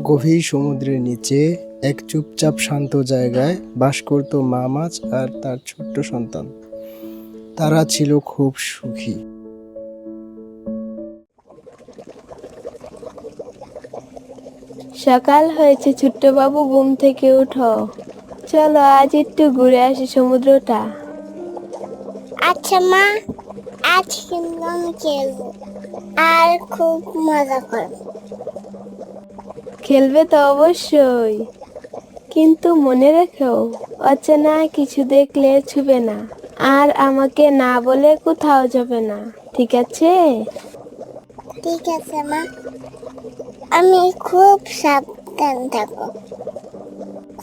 গভীর সমুদ্রের নিচে এক চুপচাপ শান্ত জায়গায় বাস করত মা মাছ আর তার ছোট্ট সন্তান। তারা ছিল খুব সুখী। সকাল হয়েছে, ছোট্ট বাবু, ঘুম থেকে উঠো। চলো আজ একটু ঘুরে আসি সমুদ্রটা। আচ্ছা মা, আজ কিন্তু আমি খেলবো আর খুব মজা করবো। খেলবে তো অবশ্যই, কিন্তু মনে রেখো অচেনা কিছু দেখলে ছুবে না, আর আমাকে না বলে কোথাও যাবে না, ঠিক আছে? ঠিক আছে মা, আমি খুব সাবধান থাকবো।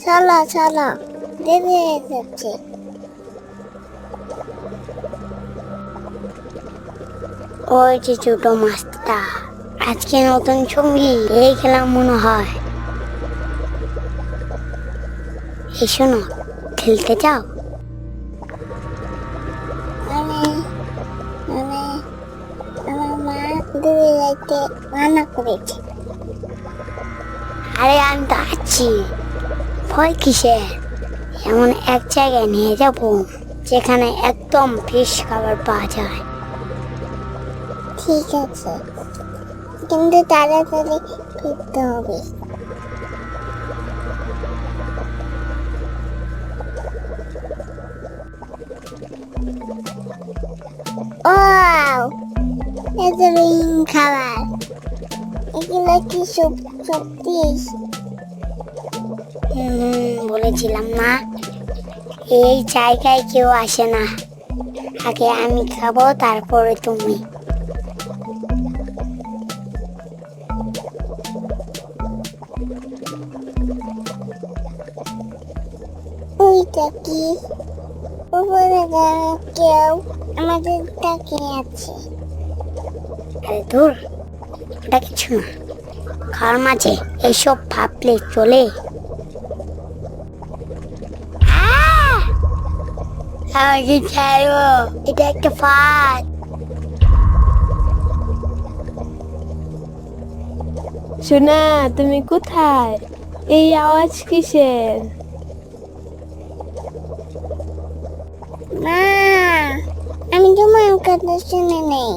চলো চলো, দেরি হয়ে যাচ্ছে। ওই যে ছোট মাছটা, আজকে নতুন সঙ্গী এই খেলাম মনে হয়। এই শোনো, খেলতে যাও? আমার মা দূরে যাইতে মানা করেছে। আরে আমি তো আছি, ভয় কিসের? এমন এক জায়গায় নিয়ে যাব যেখানে একদম ফ্রেশ খাবার পাওয়া যায়। ঠিক আছে, কিন্তু তাড়াতাড়ি ফিরতে হবে। ওয়াও, এত রঙিন খাবার, এগুলো কি সত্যি? বলেছিলাম না, এই জায়গায় কেউ আসে না। আগে আমি খাবো, তারপরে তুমি। ওইটা কি? উপরে কেউ আমাদের তাকিয়ে আছে। আরে দূর, ওটা কিছু না। খাওয়ার মাঝে এইসব ভাবলে চলে? আমাকে ছাড়ো, এটা একটা ফাঁদ। সোনা, তুমি কোথায়? এই আওয়াজ কিসের? মা, আমি তোমার কথা শুনে নেই,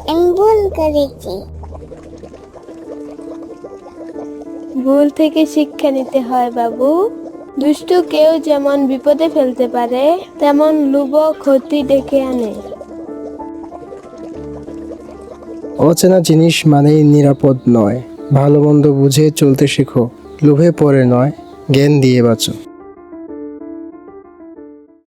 আমি ভুল করেছি। ভুল থেকে শিক্ষা নিতে হয় বাবু। দুষ্টু কেউ যেমন বিপদে ফেলতে পারে, তেমন লোভ ক্ষতি ডেকে আনে। অচেনা জিনিস মানেই নিরাপদ নয়। ভালো মন্দ বুঝে চলতে শেখো। লোভে পড়ে নয়, জ্ঞান দিয়ে বাঁচো।